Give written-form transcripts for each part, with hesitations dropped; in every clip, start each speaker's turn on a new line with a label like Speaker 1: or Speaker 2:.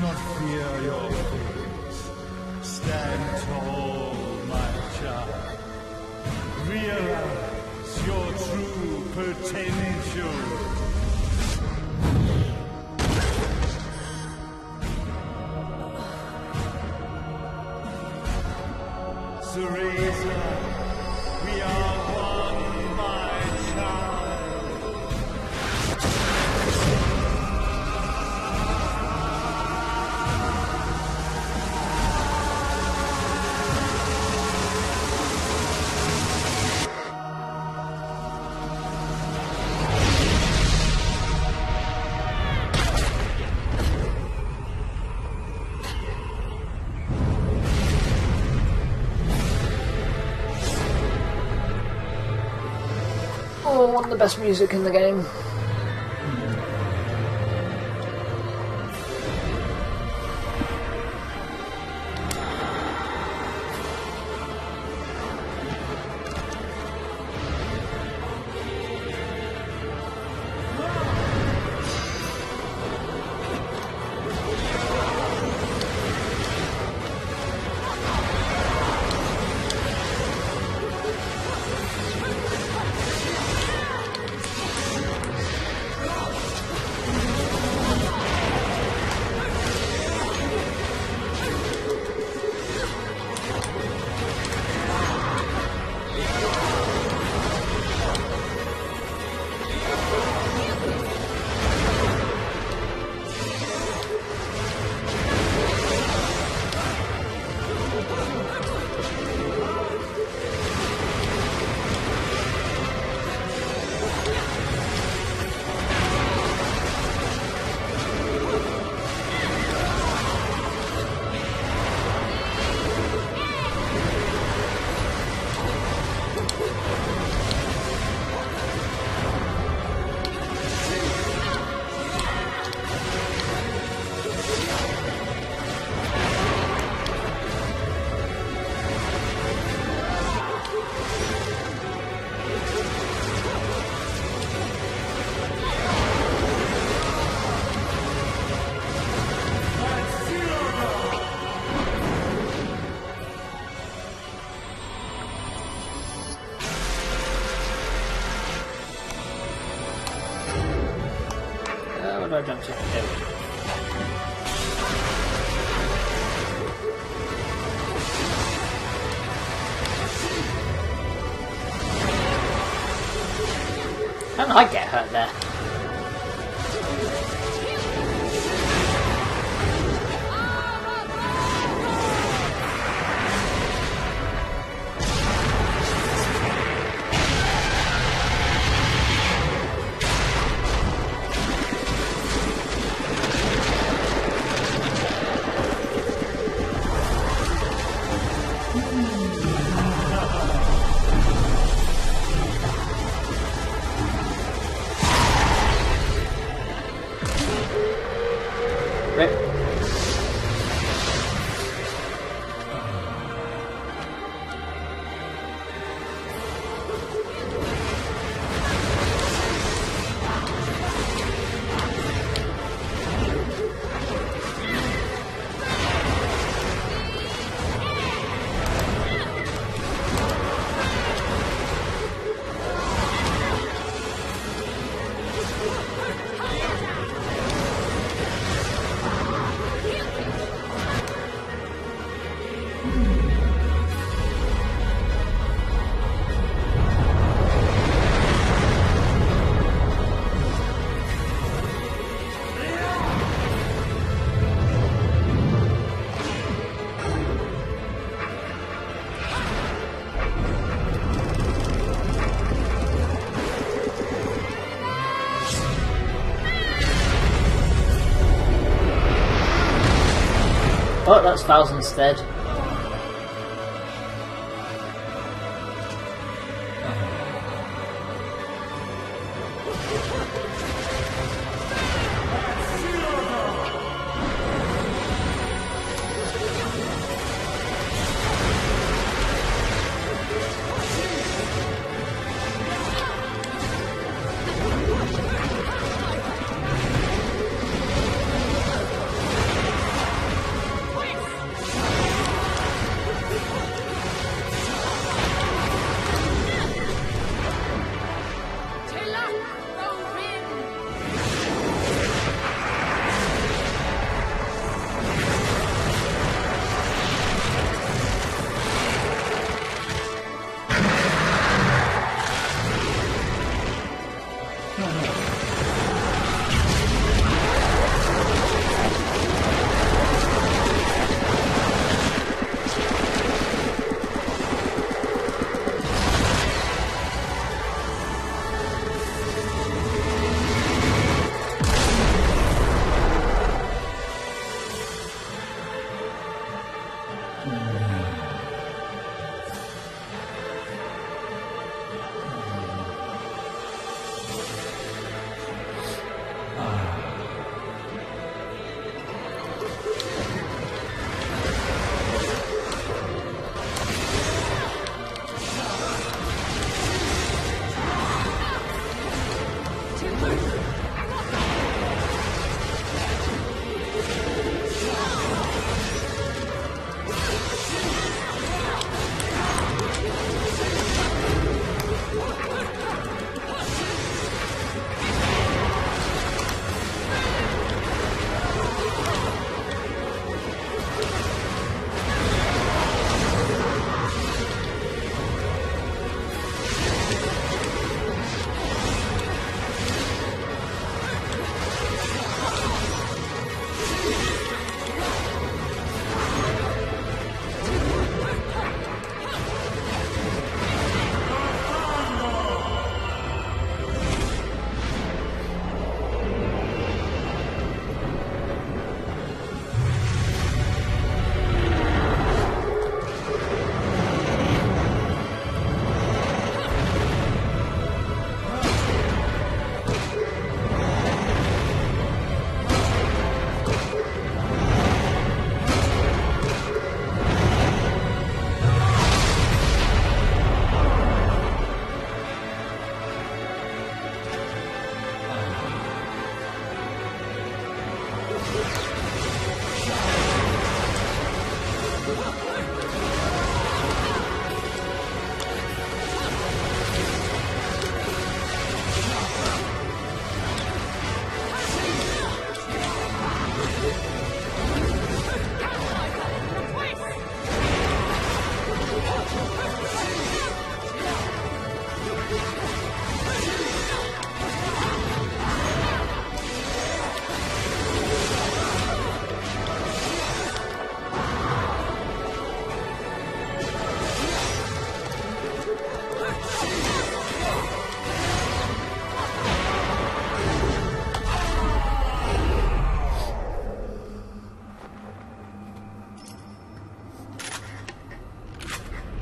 Speaker 1: not fear your fate. Stand tall, my child. Realize your true potential. Cereza, we are one, my child.
Speaker 2: Oh, one of the best music in the game. What do I jump to? There we go. How did I get hurt there? Rip. Oh, that's Fowls instead.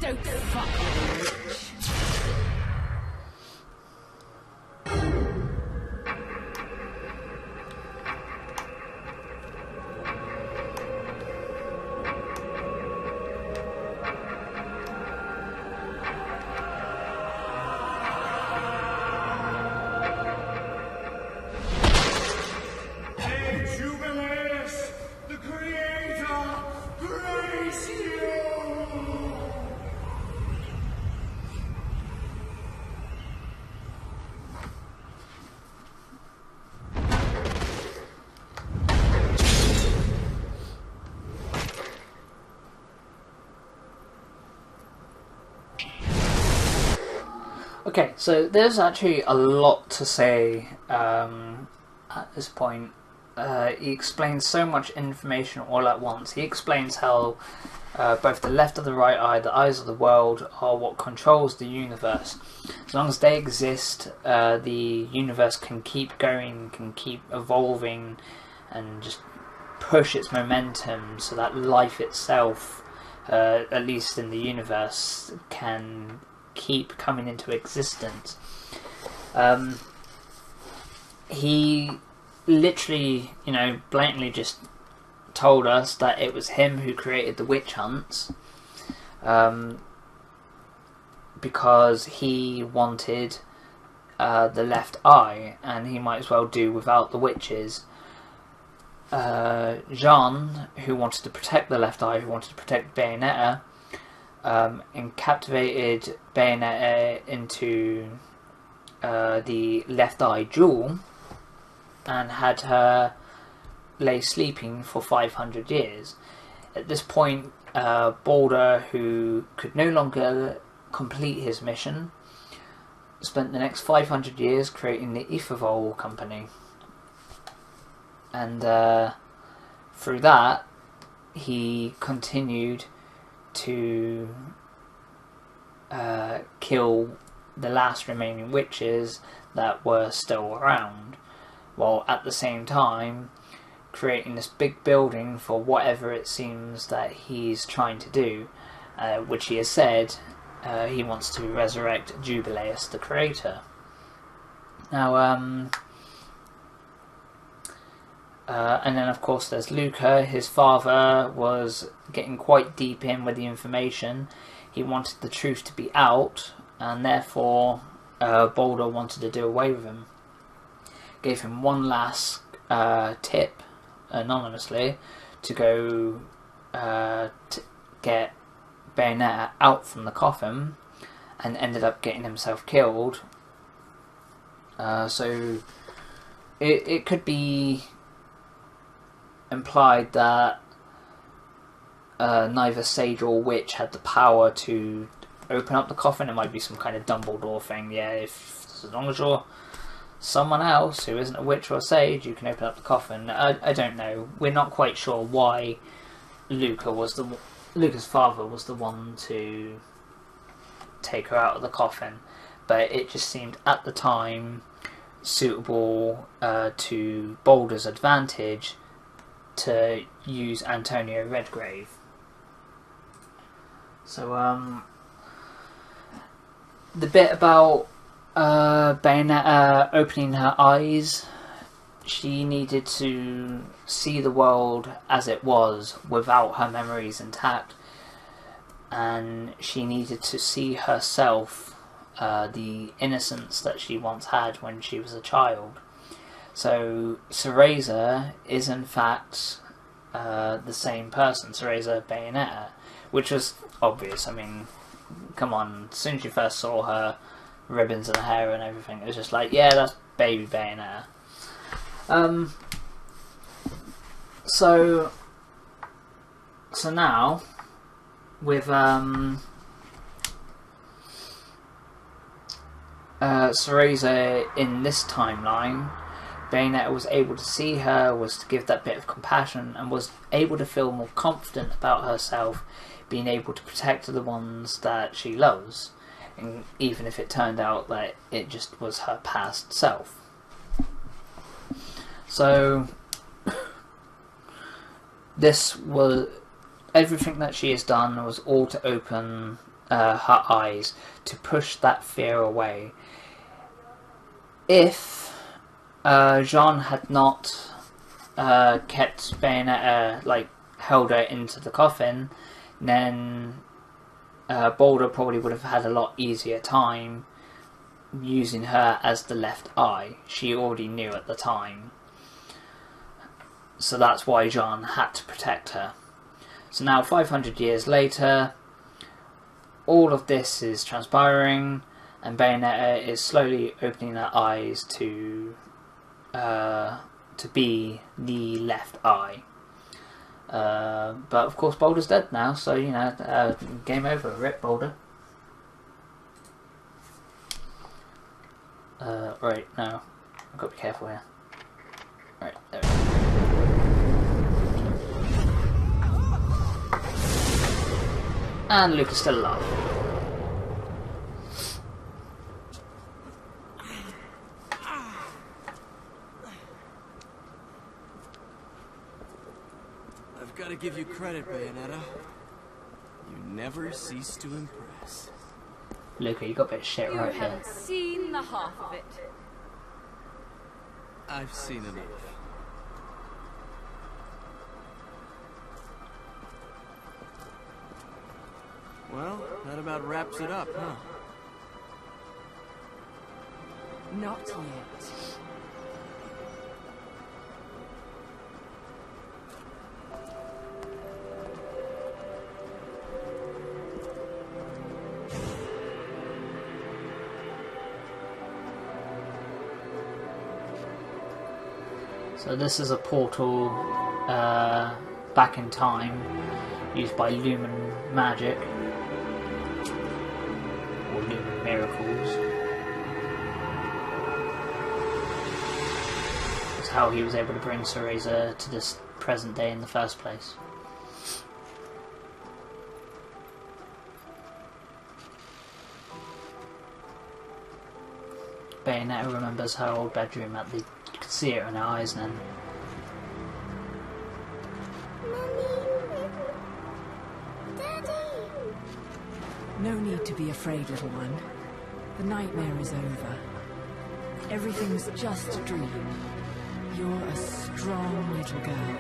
Speaker 3: Don't fuck with me.
Speaker 1: Hey, Jubileus, the Creator, praise you!
Speaker 2: Okay, so there's actually a lot to say at this point. He explains so much information all at once. He explains how both the left and the right eye, the eyes of the world, are what controls the universe. As long as they exist, the universe can keep going, can keep evolving, and just push its momentum so that life itself, at least in the universe, can keep coming into existence. He literally, blatantly just told us that it was him who created the witch hunts, because he wanted the left eye, and he might as well do without the witches. Jean, who wanted to protect the left eye, who wanted to protect Bayonetta, encapsulated Bayonetta into the left eye jewel and had her lay sleeping for 500 years. At this point, Balder, who could no longer complete his mission, spent the next 500 years creating the Ethervol company. And through that, he continued to kill the last remaining witches that were still around, while at the same time creating this big building for whatever it seems that he's trying to do, which he has said he wants to resurrect Jubileus, the creator. Now, and then of course there's Luca. His father was getting quite deep in with the information. He wanted the truth to be out, and therefore Boulder wanted to do away with him. Gave him one last tip, anonymously, to go to get Bayonetta out from the coffin, and ended up getting himself killed. So it could be implied that neither sage or witch had the power to open up the coffin. It might be some kind of Dumbledore thing. Yeah, as long as you're someone else who isn't a witch or a sage, you can open up the coffin. I don't know. We're not quite sure why Luca's father was the one to take her out of the coffin, but it just seemed at the time suitable to Boulder's advantage to use Antonio Redgrave. So the bit about Bayonetta opening her eyes, she needed to see the world as it was without her memories intact, and she needed to see herself, the innocence that she once had when she was a child. So Cereza is in fact the same person, Cereza Bayonetta, which was obvious. I mean, come on, as soon as you first saw her ribbons in her hair and everything, it was just like, yeah, that's baby Bayonetta. So now with Cereza in this timeline, Bayonetta was able to see her, was to give that bit of compassion, and was able to feel more confident about herself, being able to protect the ones that she loves, and even if it turned out that it just was her past self. So this was everything that she has done was all to open her eyes, to push that fear away. If Jean had not kept Bayonetta, held her into the coffin, then Boulder probably would have had a lot easier time using her as the left eye. She already knew at the time. So that's why Jean had to protect her. So now 500 years later, all of this is transpiring, and Bayonetta is slowly opening her eyes to be the left eye. But of course Boulder's dead now, so game over. Rip Boulder. Right, no, I've got to be careful here. Right, there we go. And Luke is still alive.
Speaker 4: I've got to give you credit, Bayonetta. You never cease to impress.
Speaker 2: Luca, you got a bit of shit
Speaker 3: You
Speaker 2: right here.
Speaker 3: haven't seen the half of it.
Speaker 4: I've seen enough. Well, that about wraps it up, huh?
Speaker 3: Not yet.
Speaker 2: So this is a portal back in time, used by Lumen Magic, or Lumen Miracles. That's how he was able to bring Cereza to this present day in the first place. Bayonetta remembers her old bedroom. You could see it in her eyes then.
Speaker 3: No need to be afraid, little one. The nightmare is over. Everything's just a dream. You're a strong little girl.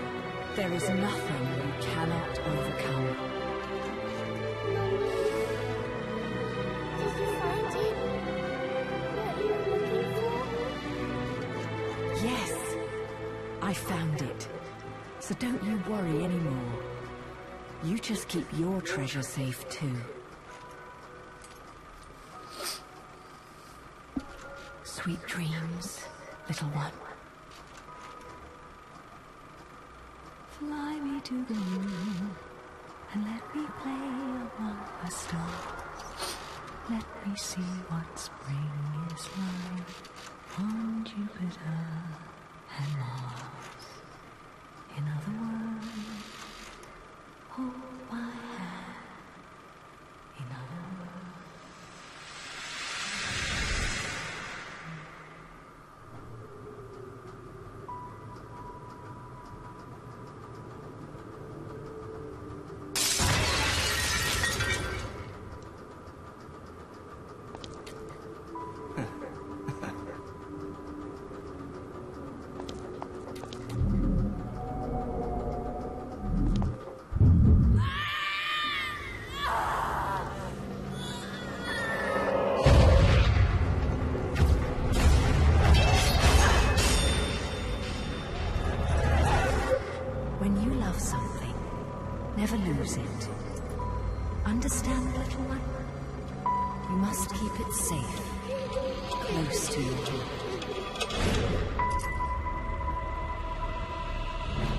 Speaker 3: There is nothing you cannot overcome.
Speaker 5: Did you find it? What you were looking for?
Speaker 3: Yes, I found it. So don't you worry anymore. You just keep your treasure safe too. Sweet dreams, little one. Fly me to the moon and let me play among the stars. Let me see what spring is like on Jupiter and Mars. In other words, hold my hand. In other words. When you love something, never lose it. Understand, little one? You must keep it safe, close to you.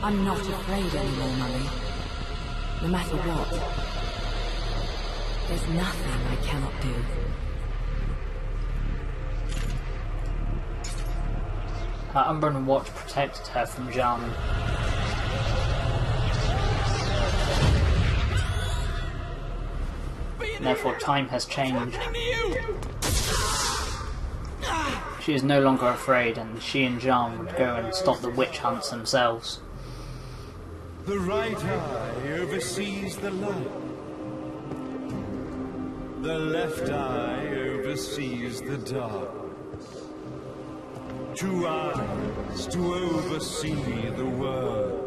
Speaker 3: I'm not afraid anymore, Mummy. No matter what. There's nothing I cannot do.
Speaker 2: Her Umbran watch protected her from Jean. Therefore, time has changed. She is no longer afraid, and she and Jean would go and stop the witch hunts themselves.
Speaker 1: The right eye oversees the light. The left eye oversees the dark. Two eyes to oversee the world.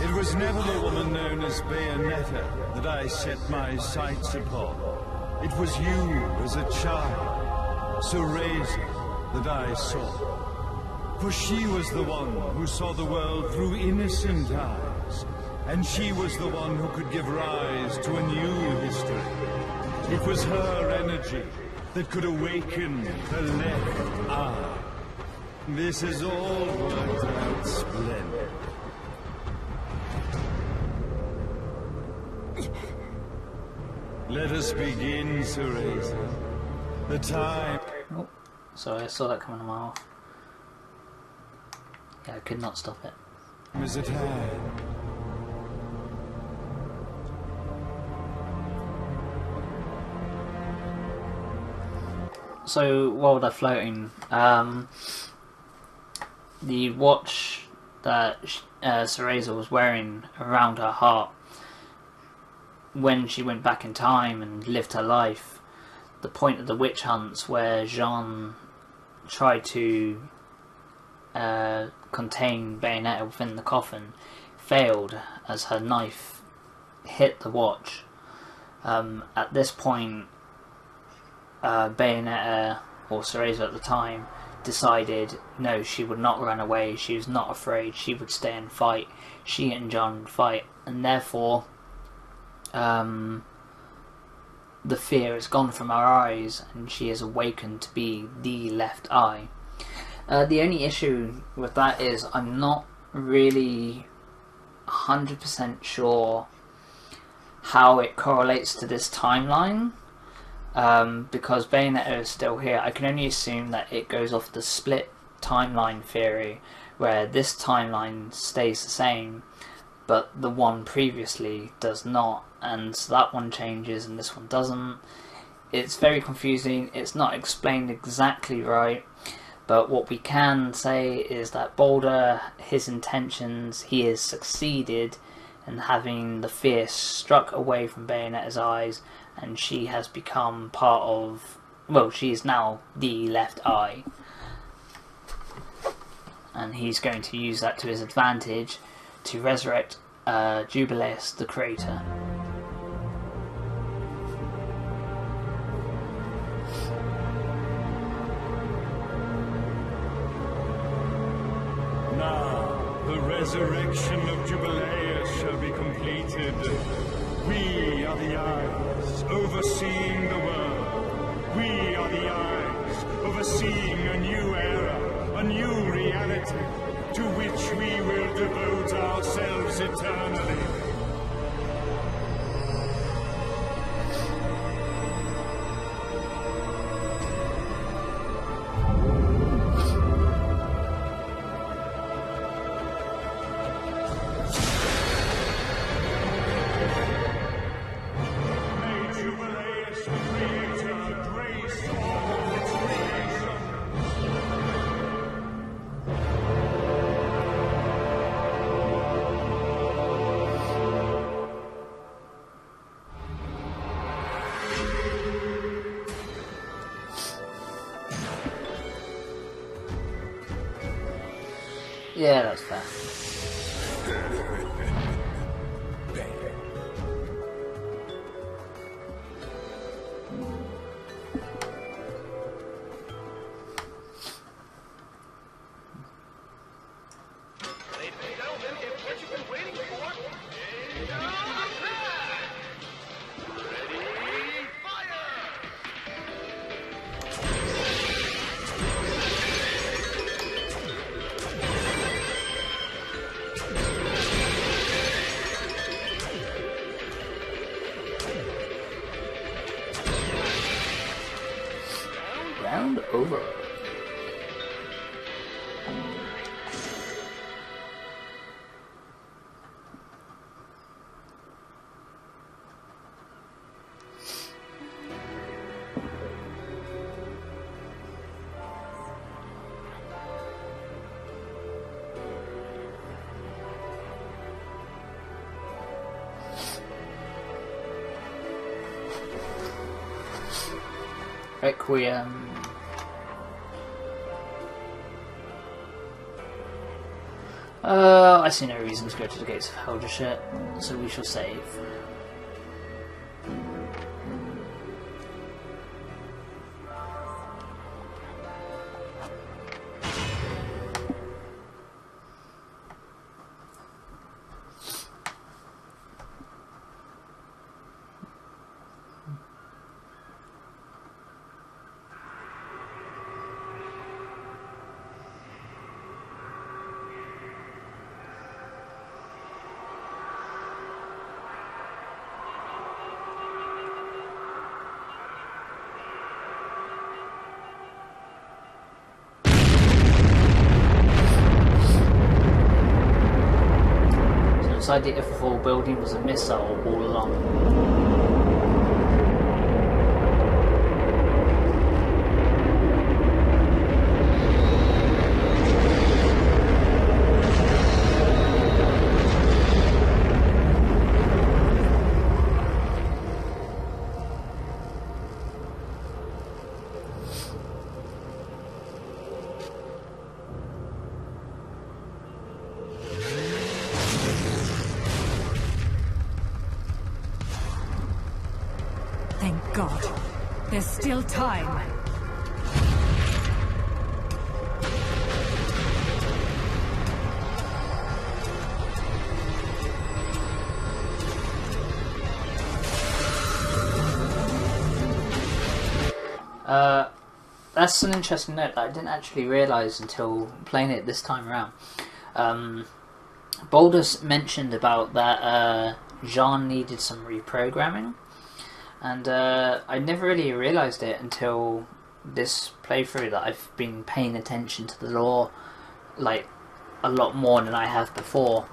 Speaker 1: It was never the woman known as Bayonetta that I set my sights upon. It was you as a child, Cereza, that I saw. For she was the one who saw the world through innocent eyes, and she was the one who could give rise to a new history. It was her energy that could awaken the left eye. This has all worked out splendid. Let us begin, Cereza. The time...
Speaker 2: Oh, sorry, I saw that coming a mile. Yeah, I could not stop it.
Speaker 1: is at hand.
Speaker 2: So while they're floating, the watch that Cereza was wearing around her heart, when she went back in time and lived her life, the point of the witch hunts where Jean tried to contain Bayonetta within the coffin failed as her knife hit the watch. At this point, Bayonetta, or Cereza at the time, decided no, she would not run away, she was not afraid, she would stay and fight, she and John would fight, and therefore the fear is gone from her eyes and she is awakened to be the left eye. The only issue with that is I'm not really 100% sure how it correlates to this timeline, because Bayonetta is still here. I can only assume that it goes off the split timeline theory, where this timeline stays the same but the one previously does not, and so that one changes and this one doesn't. It's very confusing, it's not explained exactly right, But what we can say is that Balder, his intentions, he has succeeded in having the fear struck away from Bayonetta's eyes, and she has become part of, well, she is now the left eye. And he's going to use that to his advantage to resurrect Jubileus, the creator.
Speaker 1: Now, the resurrection of Jubileus shall be completed. We are the eyes, overseeing the world. We are the eyes, overseeing a new era, a new reality, to which we will devote ourselves eternally.
Speaker 2: Yeah, that's fair.
Speaker 6: Ladies and gentlemen, it's what you've been waiting for. It's Ready, fire!
Speaker 2: Round over. Requiem. I see no reason to go to the gates of hell just yet, so we shall save. Inside the Ifrafall building was a missile all along.
Speaker 3: Thank God. There's still time.
Speaker 2: That's an interesting note that I didn't actually realise until playing it this time around. Baldus mentioned about that Jean needed some reprogramming, and I never really realised it until this playthrough that I've been paying attention to the lore like a lot more than I have before.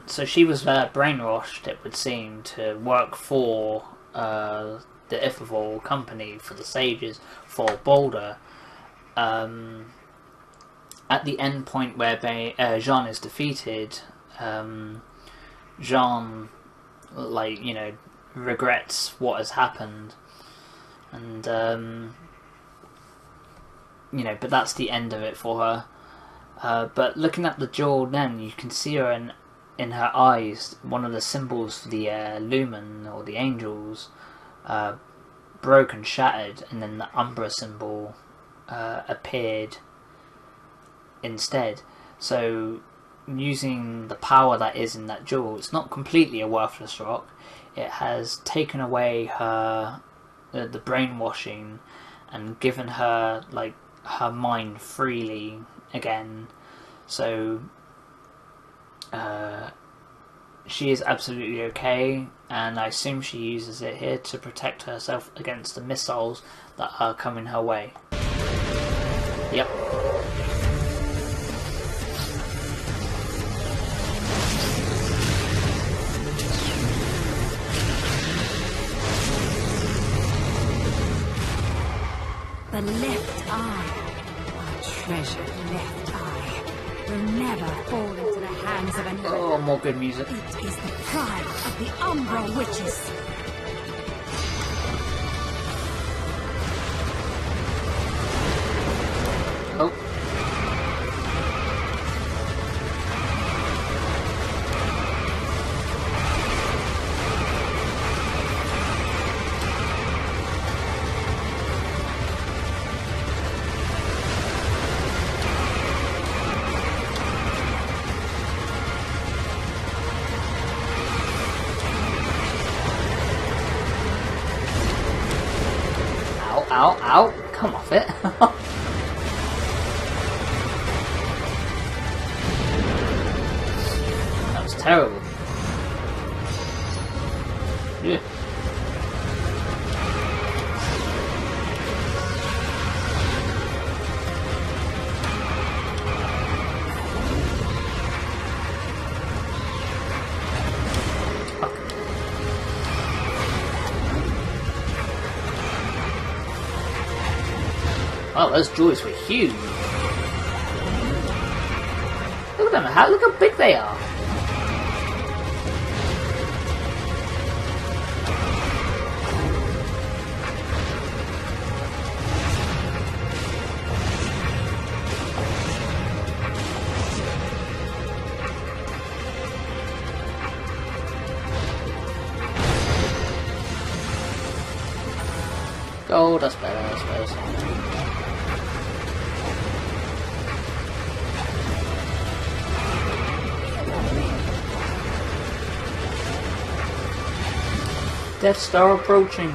Speaker 2: So she was brainwashed, it would seem, to work for the Ifrafall company, for the Sages, for Balder, at the end point where Jean is defeated, Jean, like, you know, regrets what has happened, and you know, but that's the end of it for her. But looking at the jewel, then you can see her in her eyes, one of the symbols for the lumen or the angels broke and shattered, and then the Umbra symbol appeared instead. So using the power that is in that jewel, it's not completely a worthless rock. It has taken away her the brainwashing and given her, like, her mind freely again. So she is absolutely okay, and I assume she uses it here to protect herself against the missiles that are coming her way. Yep.
Speaker 3: The left eye, our treasured left eye, will never fall into the hands of another.
Speaker 2: Oh, more good music.
Speaker 3: It is the pride of the Umbra Witches.
Speaker 2: Oh. Ow, ow, ow. Come off it. That was terrible. Yeah. Oh, those jewels were huge. Look at them, look how big they are. Gold, that's better, I suppose. Death Star approaching.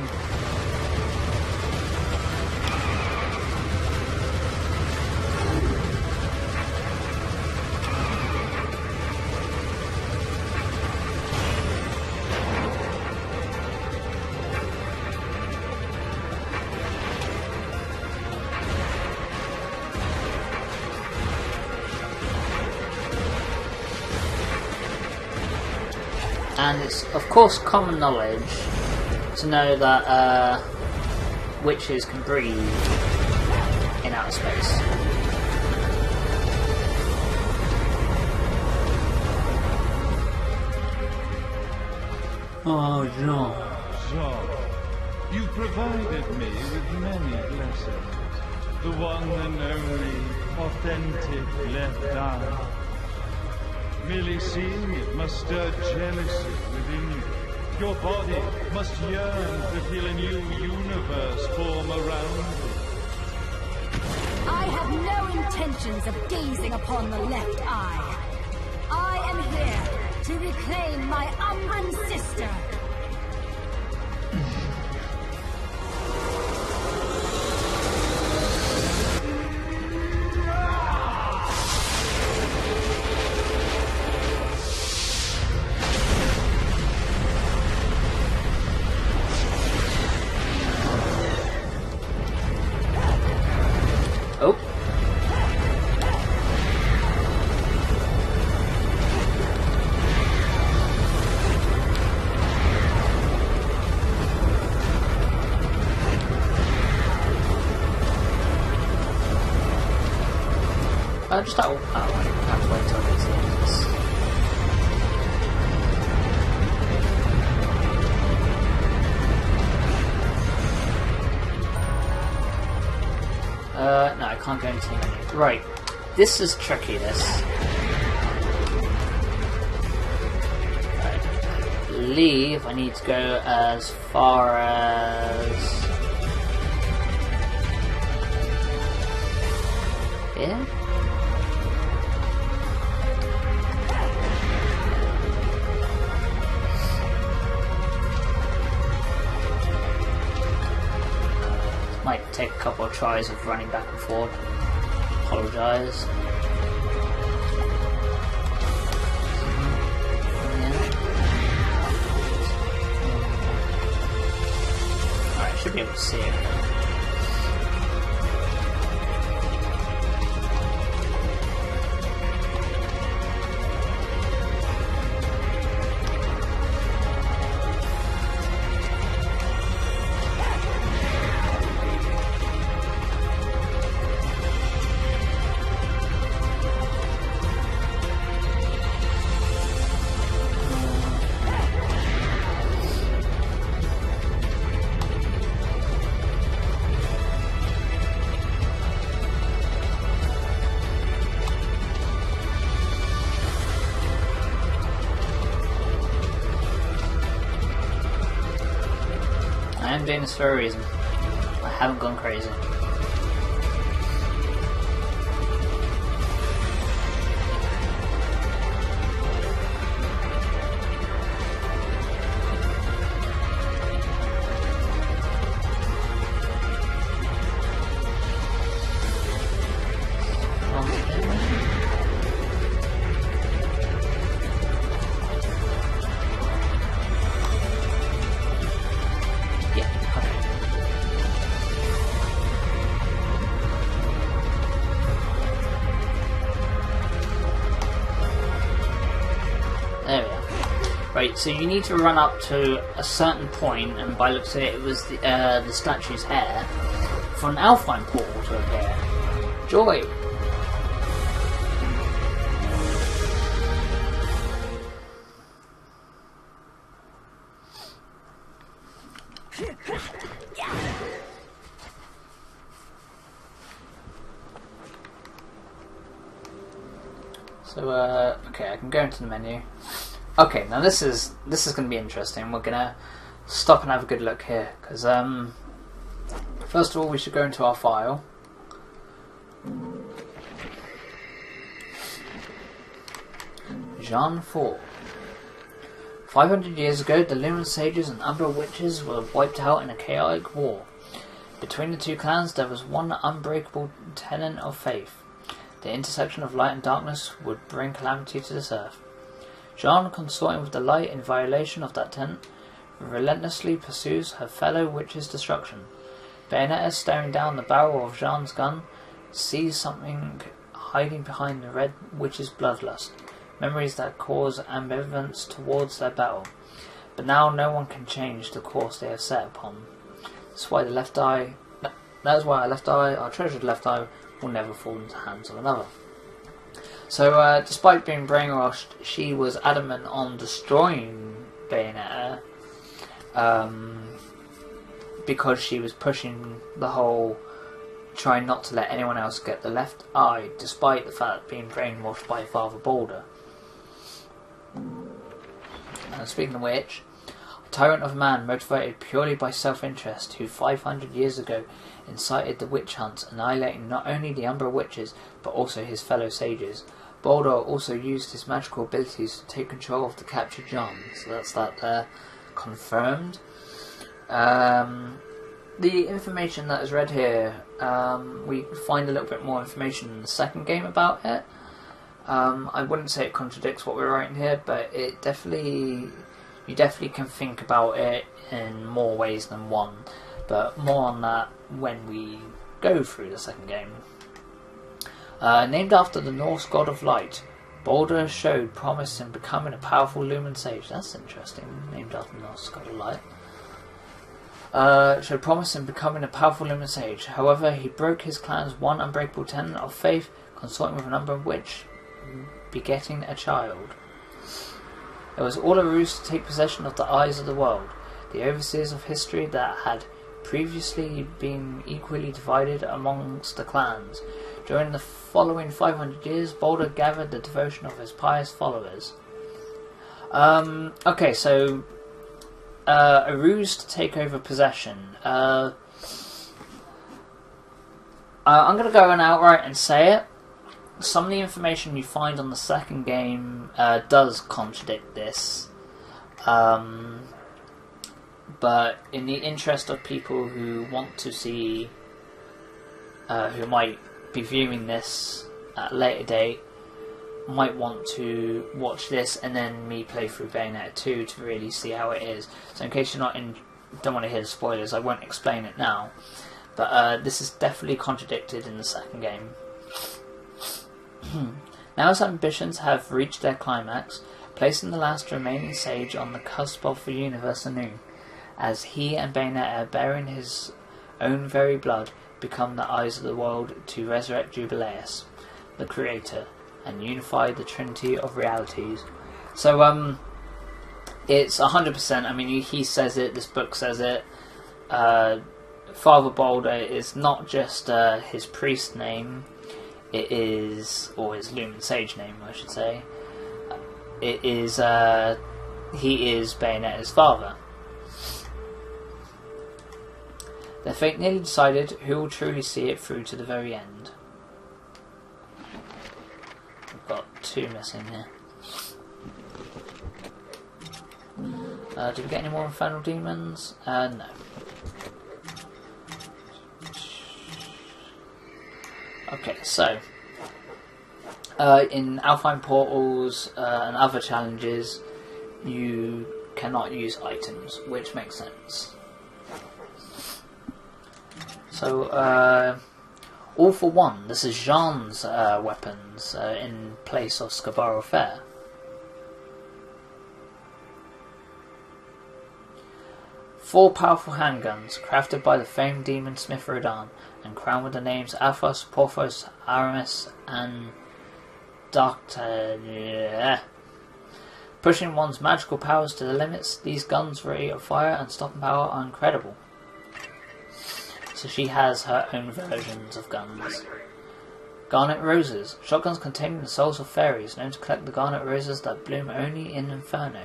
Speaker 2: And it's, of course, common knowledge to know that witches can breathe in outer space. Oh, Jean.
Speaker 1: Jean, you provided me with many blessings. The one and only authentic left eye. Merely seeing it must stir jealousy within you. Your body must yearn to feel a new universe form around you.
Speaker 3: I have no intentions of gazing upon the left eye. I am here to reclaim my Umbran sister.
Speaker 2: Oh. Just out. I have to wait till it's the end of this. No, I can't go into the menu. Right. This is tricky, this. Right. I believe I need to go as far as... here? Might take a couple of tries of running back and forth. Apologise. Alright, should be able to see it. I am doing this for a reason. I haven't gone crazy. There we are. Right, so you need to run up to a certain point, and by looks of it, it was the statue's hair, for an Alpine portal to appear. Joy! So, okay, I can go into the menu. Okay, now this is going to be interesting. We're going to stop and have a good look here, because first of all we should go into our file. Jean 4. 500 years ago, the Lumen Sages and Umbra Witches were wiped out in a chaotic war. Between the two clans there was one unbreakable tenet of faith. The intersection of light and darkness would bring calamity to this earth. Jean, consorting with the light in violation of that tenet, relentlessly pursues her fellow witch's destruction. Bayonetta, staring down the barrel of Jean's gun, sees something hiding behind the red witch's bloodlust. Memories that cause ambivalence towards their battle. But now no one can change the course they have set upon. That's why our left eye, our treasured left eye, will never fall into the hands of another. So, despite being brainwashed, she was adamant on destroying Bayonetta, because she was pushing the whole try not to let anyone else get the left eye, despite the fact of being brainwashed by Father Boulder. Speaking of which, a tyrant of man motivated purely by self-interest, who 500 years ago incited the witch hunt, annihilating not only the Umbra witches but also his fellow sages. Boulder also used his magical abilities to take control of the captured Jean, so that's that there, confirmed. The information that is read here, we find a little bit more information in the second game about it. I wouldn't say it contradicts what we're writing here, but you definitely can think about it in more ways than one. But more on that when we go through the second game. Named after the Norse god of light, Boulder showed promise in becoming a powerful Lumen Sage. That's interesting, named after the Norse god of light. Showed promise in becoming a powerful Lumen Sage. However, he broke his clan's one unbreakable tenet of faith, consorting with a number of which begetting a child. It was all a ruse to take possession of the eyes of the world, the overseers of history that had previously been equally divided amongst the clans. During the following 500 years, Baldur gathered the devotion of his pious followers. Okay, so a ruse to take over possession. I'm going to go on outright and say it. Some of the information you find on the second game does contradict this. But in the interest of people who want to see, who might be viewing this at a later date, might want to watch this and then me play through Bayonetta 2 to really see how it is. So in case you're don't want to hear the spoilers, I won't explain it now. But this is definitely contradicted in the second game. Now his ambitions have reached their climax, placing the last remaining sage on the cusp of the universe anew, as he and Bayonetta, bearing his own very blood, become the eyes of the world to resurrect Jubileus, the creator, and unify the trinity of realities. So it's 100%, I mean he says it, this book says it, Father Baldur is not just his priest name, it is, or his Lumen Sage name I should say, it is, he is Bayonetta's father. Their fate nearly decided, who will truly see it through to the very end. We've got 2 missing here. Did we get any more infernal demons? No. Okay, so in Alpine Portals and other challenges, you cannot use items, which makes sense. So, all for one, this is Jean's weapons in place of Scarborough Fair. Four powerful handguns, crafted by the famed demon Smith Rodan, and crowned with the names Athos, Porthos, Aramis, and Darkta. Pushing one's magical powers to the limits, these guns' rate of fire and stopping power are incredible. So she has her own versions of guns. Garnet Roses. Shotguns containing the souls of fairies, known to collect the garnet roses that bloom only in Inferno.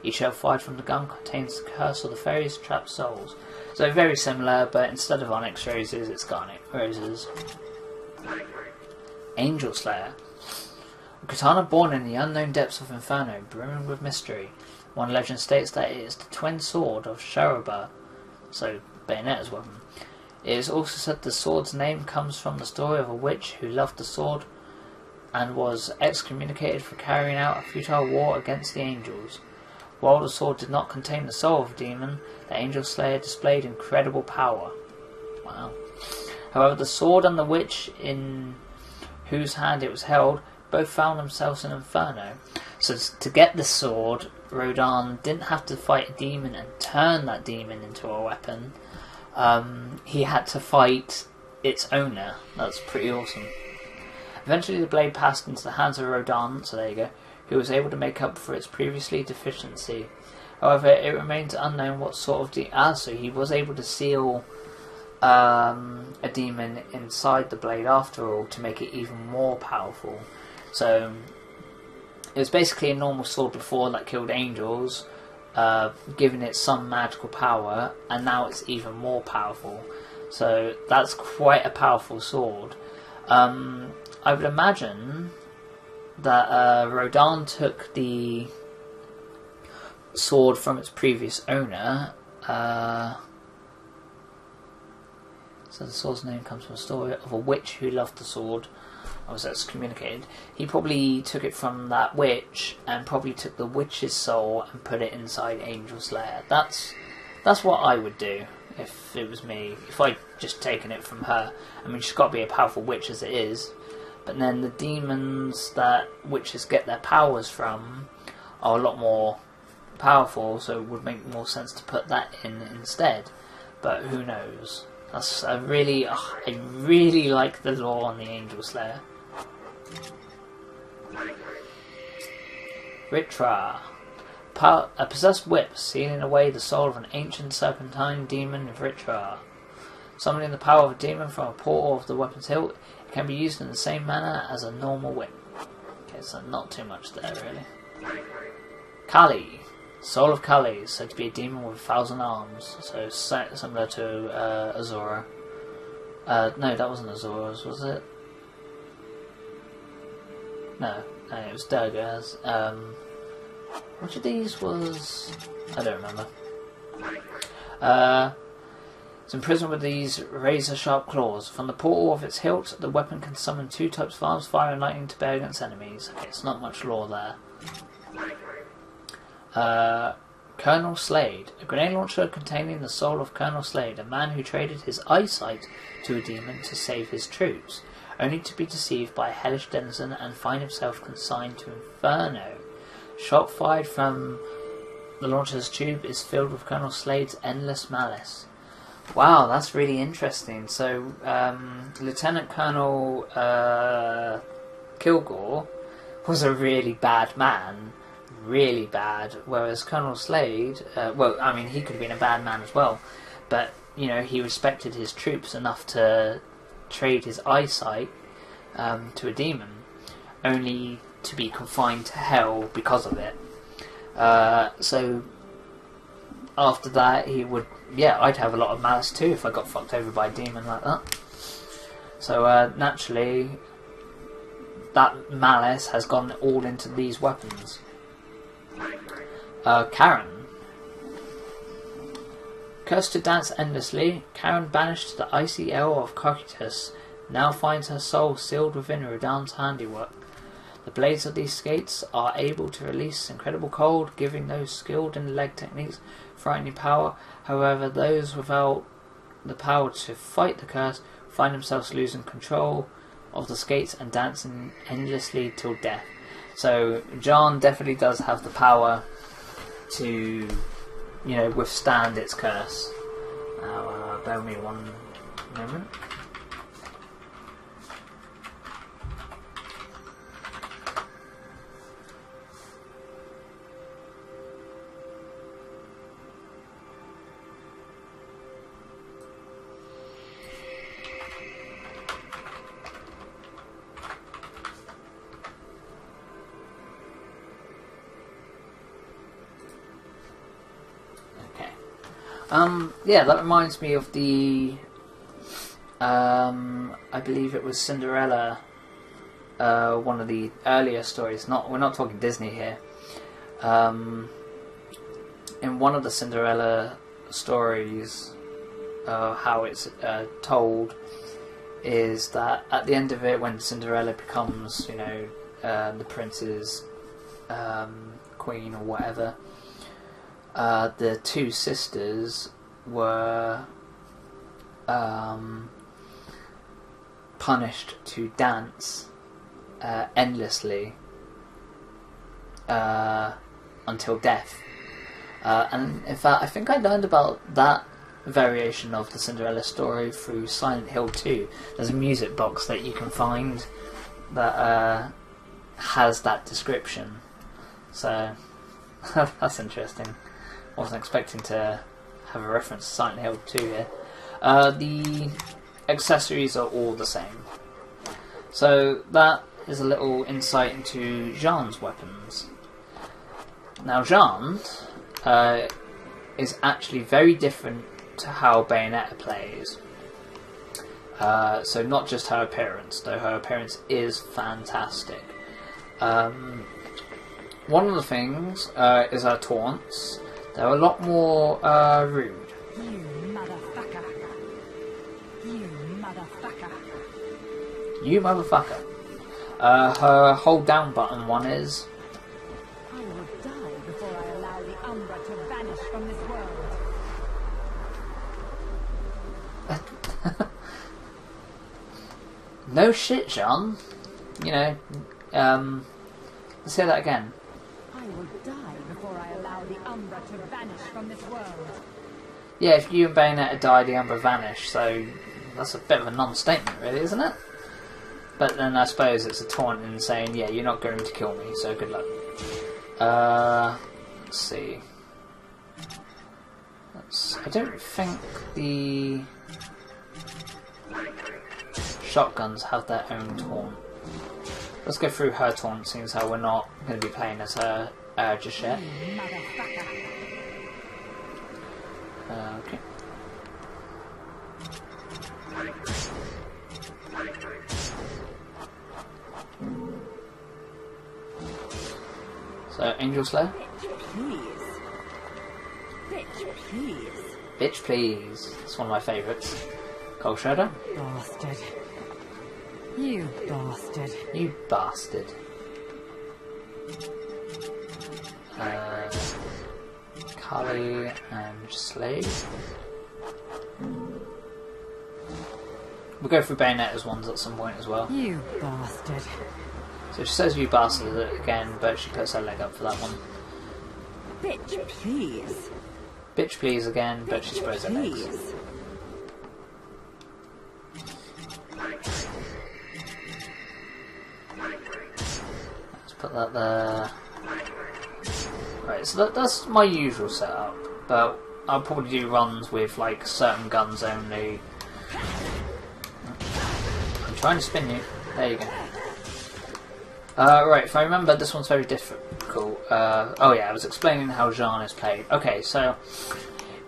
Speaker 2: Each shell fired from the gun contains the curse of the fairies' trapped souls. So very similar, but instead of onyx roses, it's garnet roses. Angel Slayer. A katana born in the unknown depths of Inferno, brimming with mystery. One legend states that it is the twin sword of Sharoba, so Bayonetta's weapon. It is also said the sword's name comes from the story of a witch who loved the sword and was excommunicated for carrying out a futile war against the angels. While the sword did not contain the soul of a demon, the Angel Slayer displayed incredible power. Wow. However, the sword and the witch in whose hand it was held both found themselves in Inferno. So to get the sword, Rodan didn't have to fight a demon and turn that demon into a weapon. He had to fight its owner. That's pretty awesome. Eventually the blade passed into the hands of Rodan, so there you go, who was able to make up for its previously deficiency. However, it remains unknown what sort of so he was able to seal a demon inside the blade after all to make it even more powerful. So it was basically a normal sword before that killed angels, giving it some magical power, and now it's even more powerful. So that's quite a powerful sword. I would imagine that Rodan took the sword from its previous owner. So the sword's name comes from a story of a witch who loved the sword. I was excommunicated. He probably took it from that witch and probably took the witch's soul and put it inside Angel Slayer. That's what I would do if it was me. If I'd just taken it from her. I mean, she's got to be a powerful witch as it is. But then the demons that witches get their powers from are a lot more powerful, so it would make more sense to put that in instead. But who knows? I really like the lore on the Angel Slayer. Ritra. A possessed whip, sealing away the soul of an ancient serpentine demon, Vritra. Summoning the power of a demon from a portal of the weapon's hilt, it can be used in the same manner as a normal whip. Okay, so not too much there, really. Kali. Soul of Kali, said to be a demon with 1,000 arms, so similar to Azura. No, that wasn't Azura's, was it? No, it was Durga's. Which of these was... I don't remember. It's imprisoned with these razor-sharp claws. From the portal of its hilt, the weapon can summon 2 types of arms, fire and lightning, to bear against enemies. Okay, it's not much lore there. Colonel Slade. A grenade launcher containing the soul of Colonel Slade, a man who traded his eyesight to a demon to save his troops, only to be deceived by a hellish denizen and find himself consigned to Inferno. Shot fired from the launcher's tube is filled with Colonel Slade's endless malice. Wow, that's really interesting. So, Lieutenant Colonel Kilgore was a really bad man. Really bad. Whereas Colonel Slade, well, I mean, he could have been a bad man as well. But, you know, he respected his troops enough to trade his eyesight to a demon, only to be confined to hell because of it. So after that he would, I'd have a lot of malice too if I got fucked over by a demon like that. So naturally that malice has gone all into these weapons. Karen. Cursed to dance endlessly, Karen, banished to the icy hell of Cocytus, now finds her soul sealed within Radahn's handiwork. The blades of these skates are able to release incredible cold, giving those skilled in leg techniques frightening power. However, those without the power to fight the curse find themselves losing control of the skates and dancing endlessly till death. So John definitely does have the power to, you know, withstand its curse. Now, bear with me one moment. That reminds me of the, I believe it was Cinderella, one of the earlier stories. We're not talking Disney here. In one of the Cinderella stories, how it's told is that at the end of it, when Cinderella becomes, you know, the prince's queen or whatever, the 2 sisters were punished to dance endlessly until death. And in fact, I think I learned about that variation of the Cinderella story through Silent Hill 2. There's a music box that you can find that has that description. So that's interesting. Wasn't expecting to have a reference to Silent Hill 2 here. The accessories are all the same. So that is a little insight into Jean's weapons. Now Jean is actually very different to how Bayonetta plays. So not just her appearance, though her appearance is fantastic. One of the things is her taunts. They're a lot more rude.
Speaker 3: You motherfucker. You motherfucker.
Speaker 2: You motherfucker. Her hold down button one is...
Speaker 3: I will die before I allow the Umbra to vanish from this world.
Speaker 2: No shit, Jean. You know, let's hear that again.
Speaker 3: I will die before I allow the Umbra to vanish from this world.
Speaker 2: Yeah, if you and Bayonetta die, the Umbra vanish, so that's a bit of a non-statement, really, isn't it? but then I suppose it's a taunt and saying, yeah, you're not going to kill me, so good luck. Let's see. I don't think the shotguns have their own taunt. Let's go through her taunt, seeing as how we're not going to be playing as her just yet. Okay. So, Angel Slayer? Bitch, please. It's one of my favourites. Cold Shredder?
Speaker 3: Bastard. You bastard.
Speaker 2: You bastard. Kali and Slade. We'll go through Bayonetta's ones at some point as well.
Speaker 3: You bastard.
Speaker 2: So she says you bastard again, but she puts her leg up for that one.
Speaker 3: Bitch, please.
Speaker 2: Bitch please again, but she spreads her legs.
Speaker 3: Please.
Speaker 2: Let's put that there. Right, so that's my usual setup, but I'll probably do runs with like certain guns only. I'm trying to spin you. There you go. Right, if I remember, this one's very difficult. Oh yeah, I was explaining how Jeanne is played. Okay, so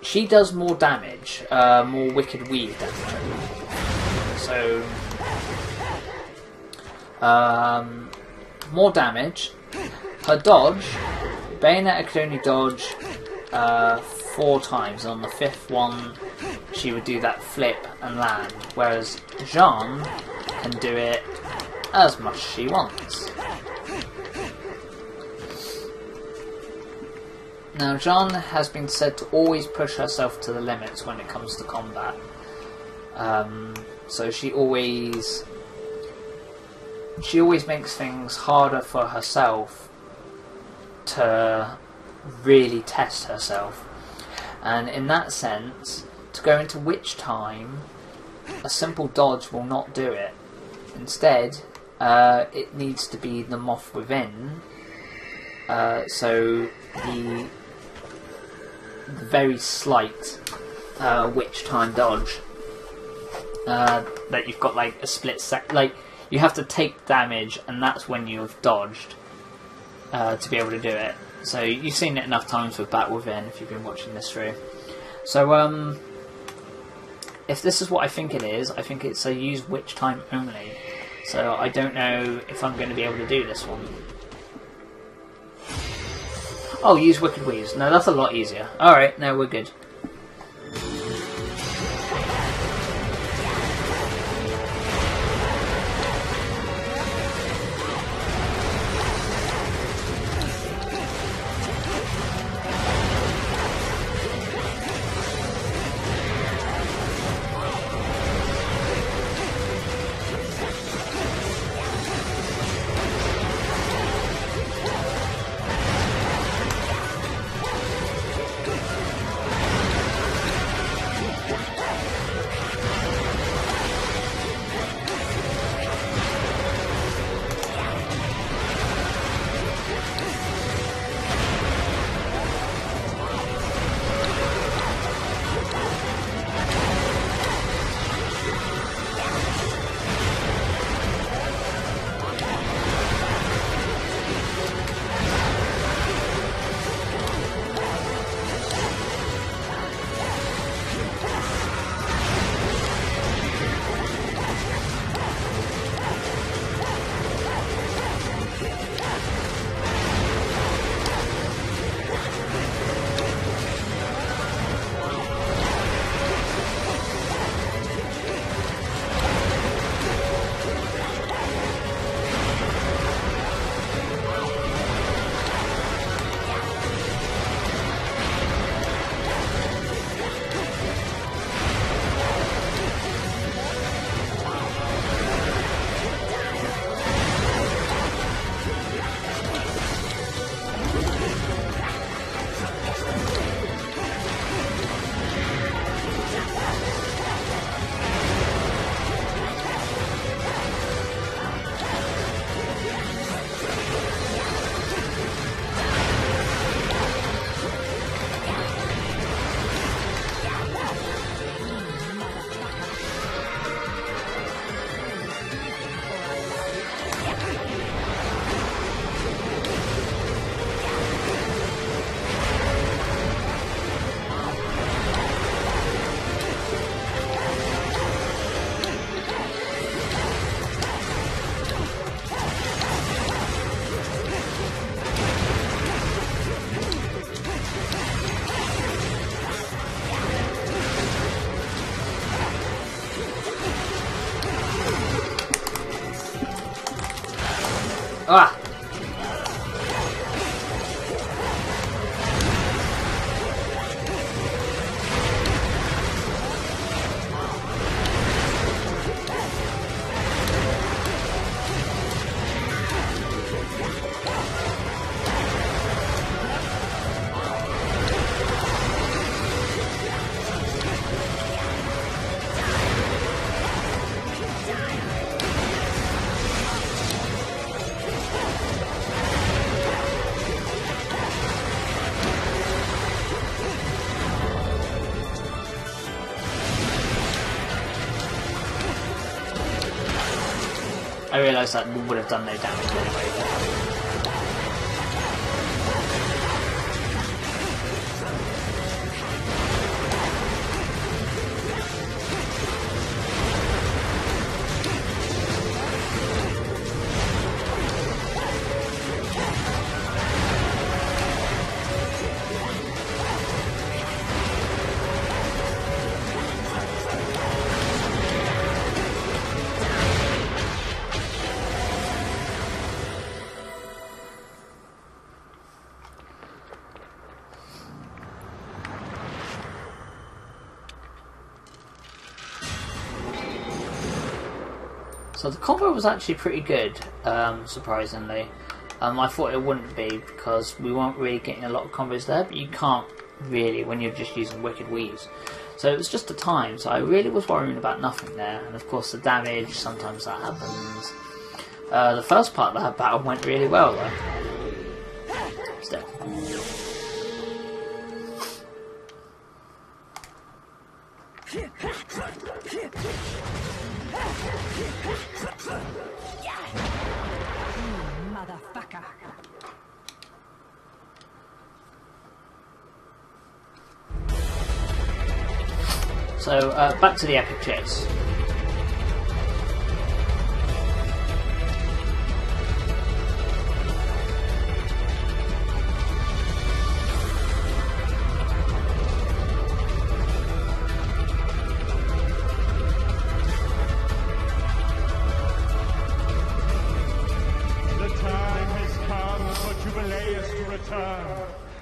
Speaker 2: she does more damage, more Wicked Weave damage. So, more damage. Her dodge, Bayonetta could only dodge 4 times, and on the 5th one she would do that flip and land, whereas Jeanne can do it as much as she wants. Now, Jeanne has been said to always push herself to the limits when it comes to combat. So she always makes things harder for herself to really test herself. And in that sense, to go into Witch Time, a simple dodge will not do it. Instead, it needs to be the Moth Within. So the very slight Witch Time dodge that you've got like a split sec, like you have to take damage, and that's when you've dodged to be able to do it. So you've seen it enough times with Bat Within if you've been watching this through. So if this is what I think it is, I think it's a use Witch Time only. So I don't know if I'm going to be able to do this one. Oh, use Wicked Weaves. No, that's a lot easier. Alright, no, we're good. Ah! I realised that would have done no damage anyway. So the combo was actually pretty good, surprisingly. I thought it wouldn't be because we weren't really getting a lot of combos there, but you can't really when you're just using Wicked Weaves. So it was just a time, so I really was worrying about nothing there, and of course the damage, sometimes that happens. The first part of that battle went really well though. Still.
Speaker 3: Motherfucker.
Speaker 2: So, back to the epic chase.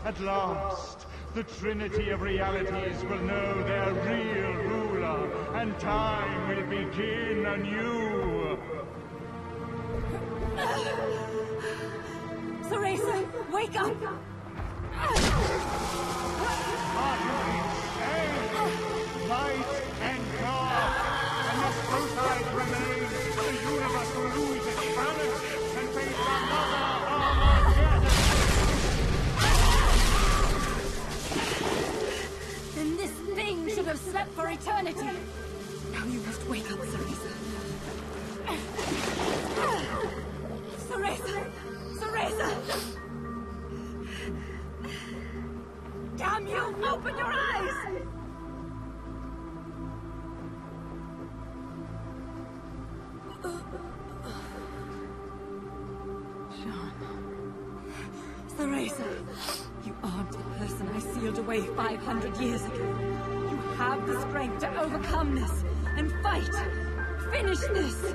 Speaker 1: At last, the Trinity of Realities will know their real ruler, and time will begin anew.
Speaker 3: Teresa, wake up!
Speaker 1: Light and dark, unless both sides remain, the universe will lose its balance and face another Armageddon.
Speaker 3: Then this thing should have slept for eternity. Now you must wake up, Teresa. Teresa! Teresa! Damn you! Open your eyes! Teresa, you aren't the person I sealed away 500 years ago. You have the strength to overcome this and fight. Finish this.